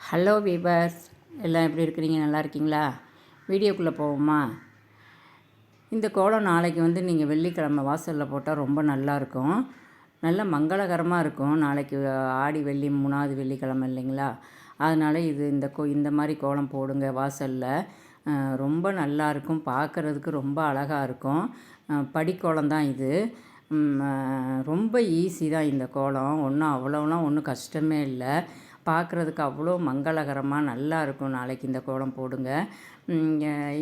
Hello viewers, எல்லாம் எப்படி இருக்கிறீங்க? நல்லா இருக்கீங்களா? வீடியோக்குள்ளே போவோமா? இந்த கோலம் நாளைக்கு நீங்கள் வெள்ளிக்கிழமை வாசலில் போட்டால் ரொம்ப நல்லாயிருக்கும். நல்ல மங்களகரமாக இருக்கும். நாளைக்கு ஆடி வெள்ளி 3வது வெள்ளிக்கிழமை இல்லைங்களா? அதனால் இந்த மாதிரி கோலம் போடுங்க வாசலில். ரொம்ப நல்லாயிருக்கும், பார்க்குறதுக்கு ரொம்ப அழகாக இருக்கும். படிக்கோலம் தான் இது. ரொம்ப ஈஸி தான் இந்த கோலம். ஒன்றும் கஷ்டமே இல்லை. பார்க்குறதுக்கு அவ்வளோ மங்களகரமாக நல்லா இருக்கும். நாளைக்கு இந்த கோலம் போடுங்க.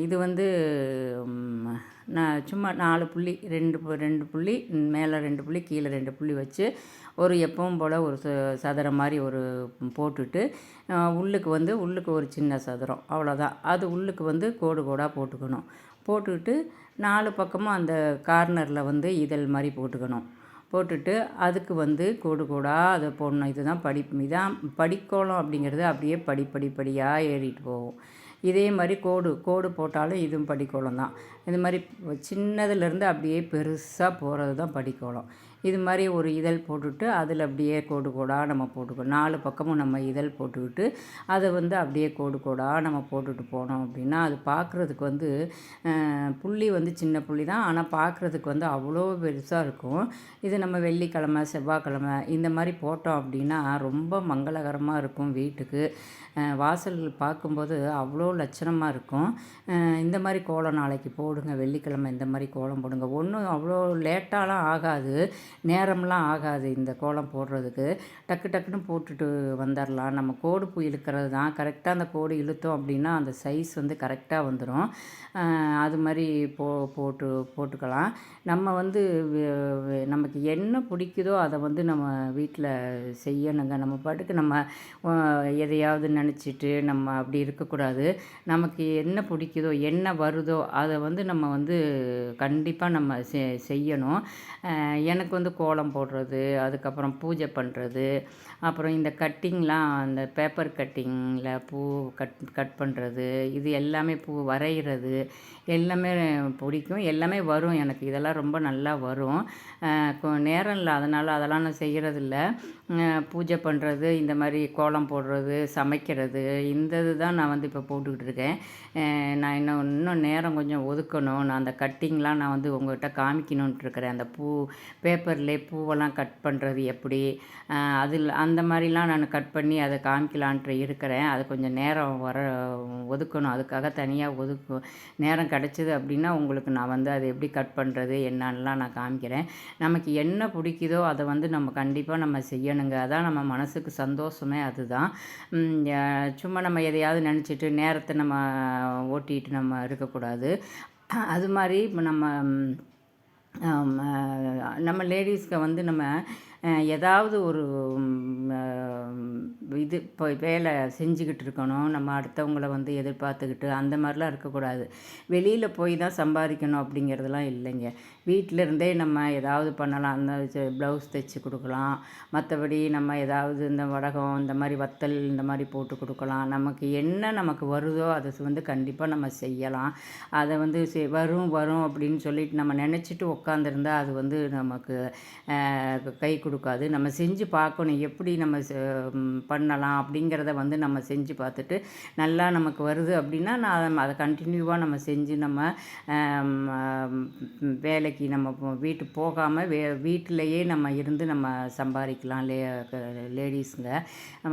இது நான் சும்மா 4 புள்ளி, 2 புள்ளி மேலே 2 புள்ளி கீழே 2 புள்ளி வச்சு ஒரு எப்பவும் போல் ஒரு சதுரம் மாதிரி ஒரு போட்டுட்டு உள்ளுக்கு ஒரு சின்ன சதுரம், அவ்வளோதான். அது உள்ளுக்கு கோடு கோடாக போட்டுக்கணும். போட்டுக்கிட்டு 4 பக்கமும் அந்த கார்னரில் இதழ் மாதிரி போட்டுட்டு அதுக்கு கோடு கோடாக அதை போடணும். இதான் படிக்கோலம் அப்படிங்கிறது. அப்படியே படிப்படியாக ஏறிட்டு போகும். இதே மாதிரி கோடு போட்டாலும் இதுவும் படிக்கோலம் தான். இது மாதிரி சின்னதுலேருந்து அப்படியே பெருசாக போகிறது தான் படிக்கோலம். இது மாதிரி ஒரு இதழ் போட்டுட்டு அதில் அப்படியே கோடு கோடாக நம்ம போட்டுக்கணும். 4 பக்கமும் நம்ம இதழ் போட்டுக்கிட்டு அதை அப்படியே கோடு கோடாக நம்ம போட்டுட்டு போனோம் அப்படின்னா அது பார்க்குறதுக்கு புள்ளி சின்ன புள்ளி தான், ஆனால் பார்க்குறதுக்கு அவ்வளோ பெருசாக இருக்கும். இது நம்ம வெள்ளிக்கிழமை, செவ்வாய்க்கிழமை இந்த மாதிரி போட்டோம் அப்படின்னா ரொம்ப மங்களகரமாக இருக்கும். வீட்டுக்கு வாசல் பார்க்கும்போது அவ்வளோ லட்சணமாக இருக்கும். இந்த மாதிரி கோலம் நாளைக்கு போடுங்க. வெள்ளிக்கிழமை இந்த மாதிரி கோலம் போடுங்க. ஒன்றும் அவ்வளோ லேட்டாலாம் ஆகாது, நேரம்லாம் ஆகாது. இந்த கோலம் போடுறதுக்கு டக்குன்னு போட்டுட்டு வந்துடலாம். நம்ம கோடு இழுக்கிறது தான். கரெக்டாக அந்த கோடு இழுத்தோம் அப்படின்னா அந்த சைஸ் கரெக்டாக வந்துடும். அது மாதிரி போட்டுக்கலாம். நம்ம நமக்கு என்ன பிடிக்குதோ அதை நம்ம வீட்டில் செய்யணுங்க. நம்ம பாட்டுக்கு நம்ம எதையாவது நினச்சிட்டு நம்ம அப்படி இருக்கக்கூடாது. நமக்கு என்ன பிடிக்குதோ என்ன வருதோ அதை நம்ம கண்டிப்பாக நம்ம செய்யணும். எனக்கு கோலம் போடுறது, அதுக்கப்புறம் பூஜை பண்ணுறது, அப்புறம் இந்த கட்டிங்லாம் அந்த பேப்பர் கட்டிங்கில் பூ கட் பண்ணுறது, இது எல்லாமே பூ வரைகிறது எல்லாமே பிடிக்கும். எல்லாமே வரும் எனக்கு. இதெல்லாம் ரொம்ப நல்லா வரும். நேரம் இல்லை, அதெல்லாம் நான் செய்கிறதில்ல. பூஜை பண்ணுறது, இந்த மாதிரி கோலம் போடுறது, சமைக்கிறது, இந்த இது தான் நான் இப்போ போட்டுக்கிட்டு இருக்கேன். நான் இன்னும் நேரம் கொஞ்சம் ஒதுக்கணும். நான் அந்த கட்டிங்லாம் நான் உங்கள்கிட்ட காமிக்கணுன்ட்டு இருக்கிறேன். அந்த பேப்பர்லேயே பூவெல்லாம் கட் பண்ணுறது எப்படி, அந்த மாதிரிலாம் நான் கட் பண்ணி அதை காமிக்கலான்ட்டு இருக்கிறேன். அது கொஞ்சம் நேரம் ஒதுக்கணும். அதுக்காக தனியாக நேரம் கிடச்சிது அப்படின்னா உங்களுக்கு நான் அதை எப்படி கட் பண்ணுறது என்னன்னெலாம் நான் காமிக்கிறேன். நமக்கு என்ன பிடிக்குதோ அதை நம்ம கண்டிப்பாக நம்ம செய்யணுங்க. அதான் நம்ம மனசுக்கு சந்தோஷமே. அதுதான். சும்மா நம்ம எதையாவது நினச்சிட்டு நேரத்தை நம்ம ஓட்டிகிட்டு நம்ம இருக்கக்கூடாது. அது மாதிரி இப்போ நம்ம லேடிஸ்க்கு நம்ம ஏதாவது ஒரு இப்போ வேலை செஞ்சுக்கிட்டு இருக்கணும். நம்ம அடுத்தவங்கள எதிர்பார்த்துக்கிட்டு அந்த மாதிரிலாம் இருக்கக்கூடாது. வெளியில் போய் தான் சம்பாதிக்கணும் அப்படிங்கிறதுலாம் இல்லைங்க. வீட்டிலருந்தே நம்ம ஏதாவது பண்ணலாம். அந்த ப்ளவுஸ் தைச்சி கொடுக்கலாம். மற்றபடி நம்ம ஏதாவது இந்த வடகம், இந்த மாதிரி வத்தல், இந்த மாதிரி போட்டு கொடுக்கலாம். நமக்கு வருதோ அதை கண்டிப்பாக நம்ம செய்யலாம். அதை வரும் அப்படின்னு சொல்லிட்டு நம்ம நினச்சிட்டு உட்காந்துருந்தா அது நமக்கு கை கொடுக்காது. நம்ம செஞ்சு பார்க்கணும். எப்படி நம்ம பண்ணலாம் அப்படிங்கிறத நம்ம செஞ்சு பார்த்துட்டு நல்லா நமக்கு வருது அப்படின்னா அதை கண்டினியூவாக நம்ம செஞ்சு நம்ம வேலைக்கு நம்ம வீட்டுக்கு போகாமல் வீட்டிலையே நம்ம இருந்து நம்ம சம்பாதிக்கலாம். லேடிஸுங்க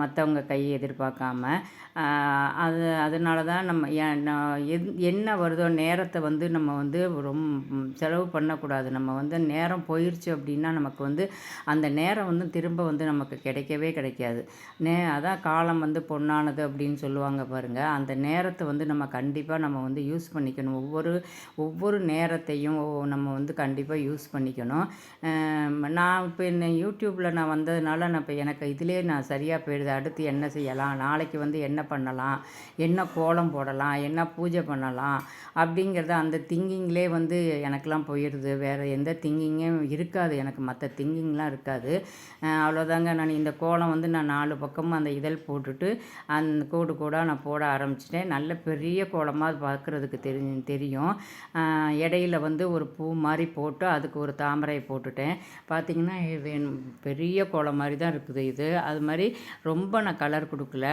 மற்றவங்க கையை எதிர்பார்க்காம. அதனால தான் நம்ம என்ன வருதோ நேரத்தை நம்ம ரொம்ப செலவு பண்ணக்கூடாது. நம்ம நேரம் போயிடுச்சு அப்படின்னா நமக்கு அந்த நேரம் திரும்ப நமக்கு கிடைக்கவே கிடைக்காது. அதான் காலம் பொன்னானது அப்படின்னு சொல்லுவாங்க பாருங்கள். அந்த நேரத்தை நம்ம கண்டிப்பாக நம்ம யூஸ் பண்ணிக்கணும். ஒவ்வொரு நேரத்தையும் நம்ம கண்டிப்பாக யூஸ் பண்ணிக்கணும். நான் இப்போ யூடியூப்பில் நான் வந்ததுனால நான் இப்போ எனக்கு இதிலே நான் சரியாக போயிடுது. அடுத்து என்ன செய்யலாம், நாளைக்கு என்ன பண்ணலாம், என்ன கோலம் போடலாம், என்ன பூஜை பண்ணலாம் அப்படிங்கிறத அந்த திங்கிங்லே எனக்கெலாம் போயிடுது. வேறு எந்த திங்கிங்கும் இருக்காது எனக்கு. மற்ற திங்கிங்லாம் இருக்காது. அவ்வளோதாங்க. நான் இந்த கோலம் நான் 4 பக்கமும் அந்த அந்த இதழ் போட்டுட்டு அந்த கோடு கோடாக நான் போட ஆரம்பிச்சிட்டேன். நல்ல பெரிய கோலமாக அது பார்க்குறதுக்கு தெரியும். இடையில வந்து ஒரு பூ மாதிரி போட்டு அதுக்கு ஒரு தாமரை போட்டுட்டேன். பார்த்திங்கன்னா பெரிய கோலம் மாதிரி தான் இருக்குது இது. அது மாதிரி ரொம்ப நான் கலர் கொடுக்கல.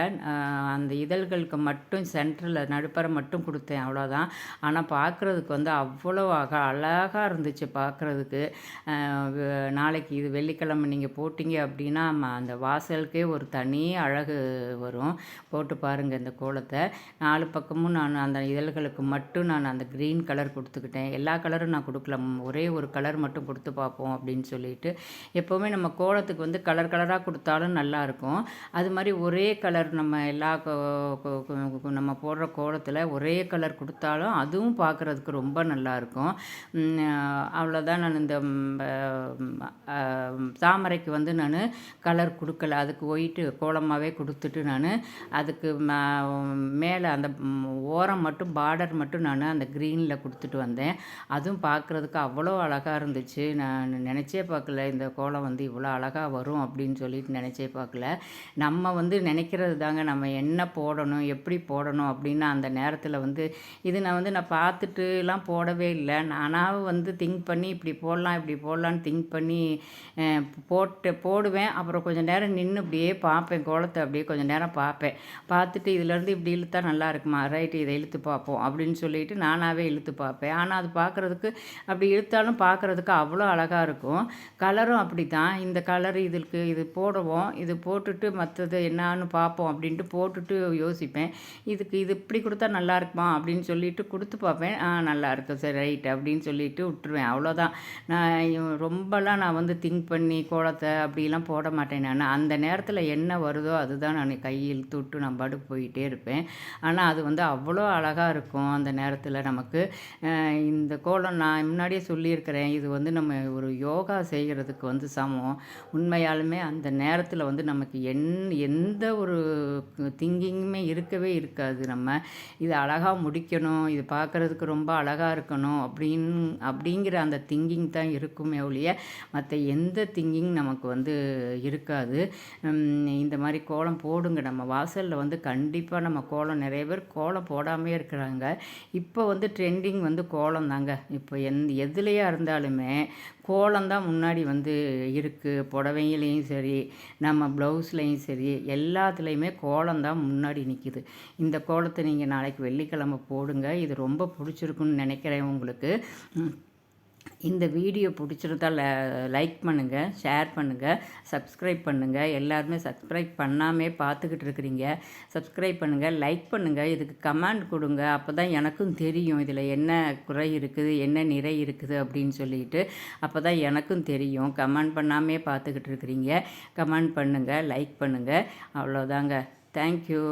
அந்த இதழ்களுக்கு மட்டும் சென்டரில் நடுப்பற மட்டும் கொடுத்தேன், அவ்வளோதான். ஆனால் பார்க்குறதுக்கு வந்து அவ்வளோ அழகாக இருந்துச்சு பார்க்குறதுக்கு. நாளைக்கு இது வெள்ளிக்கிழமை நீங்கள் போட்டிங்க அப்படின்னா அந்த வாசலுக்கே ஒரு தனி அழகு வரும். போட்டு பாருங்கள் இந்த கோலத்தை. 4 பக்கமும் நான் அந்த இதழ்களுக்கு மட்டும் நான் அந்த க்ரீன் கலர் கொடுத்துக்கிட்டேன். எல்லா கலரும் நான் கொடுக்கல, ஒரே ஒரு கலர் மட்டும் கொடுத்து பார்ப்போம் அப்படின்னு சொல்லிட்டு. எப்போவுமே நம்ம கோலத்துக்கு வந்து கலர் கலராக கொடுத்தாலும் நல்லாயிருக்கும். அது மாதிரி ஒரே கலர் நம்ம எல்லா நம்ம போடுற கோலத்தில் ஒரே கலர் கொடுத்தாலும் அதுவும் பார்க்குறதுக்கு ரொம்ப நல்லாயிருக்கும். அவ்வளோதான். நான் இந்த தாமரைக்கு வந்து நான் கலர் கொடுக்கல, அதுக்கு ஒயிட்டு கோலமாகவே கொடுத்துட்டு நான் அதுக்கு மேலே அந்த ஓரம் மட்டும் பார்டர் மட்டும் நான் அந்த க்ரீனில் கொடுத்துட்டு வந்தேன். அதுவும் பார்க்குறதுக்கு அவ்வளோ அழகாக இருந்துச்சு. நான் நினச்சே பார்க்கல இந்த கோலம் வந்து இவ்வளோ அழகாக வரும் அப்படின்னு சொல்லிட்டு நினச்சே பார்க்கல. நம்ம வந்து நினைக்கிறது தாங்க, நம்ம என்ன போடணும் எப்படி போடணும் அப்படின்னு அந்த நேரத்தில் வந்து இது நான் பார்த்துட்டுலாம் போடவே இல்லை. நானாக வந்து திங்க் பண்ணி இப்படி போடலான்னு திங்க் பண்ணி போடுவேன். அப்புறம் கொஞ்சம் நேரம் நின்று இப்படியே பார்ப்பேன், கோலத்தை அப்படியே கொஞ்சம் நேரம் பார்ப்பேன். பார்த்துட்டு இதிலேருந்து இப்படி இழுத்தா நல்லா இருக்குமா, ரைட்டு இதை இழுத்து பார்ப்போம் அப்படின்னு சொல்லிட்டு நானாகவே இழுத்து பார்ப்பேன். ஆனால் அது பார்க்குறதுக்கு அப்படி இழுத்தாலும் பார்க்குறதுக்கு அவ்வளோ அழகாக இருக்கும். கலரும் அப்படி தான். இந்த கலர் இது போடுவோம், இது போட்டுட்டு மற்றது என்னான்னு பார்ப்போம் அப்படின்ட்டு போட்டுட்டு யோசிப்பேன். இது இப்படி கொடுத்தா நல்லா இருக்குமா அப்படின்னு சொல்லிட்டு கொடுத்து பார்ப்பேன். நல்லா இருக்கும், சரி ரைட் அப்படின்னு சொல்லிட்டு விட்டுருவேன். அவ்வளோதான். ரொம்பலாம் நான் வந்து திங்க் பண்ணி கோலத்தை அப்படிலாம் போட மாட்டேன். நான் அந்த நேரத்தில் என்ன வருதோ அதுதான் நான் கையில் தொட்டு நான் பாட்டுக்கு போயிட்டே இருப்பேன். ஆனால் அது வந்து அவ்வளோ அழகாக இருக்கும் அந்த நேரத்தில் நமக்கு. இந்த கோலம் நான் முன்னாடியே சொல்லியிருக்கிறேன், இது வந்து நம்ம ஒரு யோகா செய்கிறதுக்கு வந்து சமம். உண்மையாலுமே அந்த நேரத்தில் வந்து நமக்கு எந்த ஒரு திங்கிங்குமே இருக்கவே இருக்காது. நம்ம இது அழகாக முடிக்கணும், இது பார்க்குறதுக்கு ரொம்ப அழகாக இருக்கணும் அப்படிங்கிற அந்த திங்கிங் தான் இருக்குமே ஒழிய மற்ற எந்த திங்கிங் நமக்கு வந்து இருக்காது. இந்த மாதிரி கோலம் போடுங்க. நம்ம வாசலில் வந்து கண்டிப்பாக நம்ம கோலம் நிறைய பேர் கோலம் போடாமே இருக்கிறாங்க. இப்போ வந்து ட்ரெண்டிங் வந்து கோலம் தாங்க. இப்போ எதுலையாக இருந்தாலுமே கோலம் தான் முன்னாடி வந்து இருக்குது. புடவைங்களையும் சரி, நம்ம ப்ளவுஸ்லேயும் சரி, எல்லாத்துலேயுமே கோலம் தான் முன்னாடி நிற்கிது. இந்த கோலத்தை நீங்கள் நாளைக்கு வெள்ளிக்கிழமை போடுங்க. இது ரொம்ப பிடிச்சிருக்குன்னு நினைக்கிறேன் உங்களுக்கு. இந்த வீடியோ பிடிச்சிருந்தா லைக் பண்ணுங்கள், ஷேர் பண்ணுங்கள், சப்ஸ்கிரைப் பண்ணுங்கள். எல்லாருமே சப்ஸ்கிரைப் பண்ணாமே பார்த்துக்கிட்டு இருக்கிறீங்க. சப்ஸ்கிரைப் பண்ணுங்கள், லைக் பண்ணுங்கள், இதுக்கு கமெண்ட் கொடுங்க. அப்போ தான் எனக்கும் தெரியும் இதில் என்ன குறை இருக்குது, என்ன நிறை இருக்குது அப்படின்னு சொல்லிட்டு. அப்போ தான் எனக்கும் தெரியும். கமெண்ட் பண்ணாமே பார்த்துக்கிட்டு இருக்கிறீங்க. கமெண்ட் பண்ணுங்கள், லைக் பண்ணுங்கள். அவ்வளோதாங்க. தேங்க்யூ.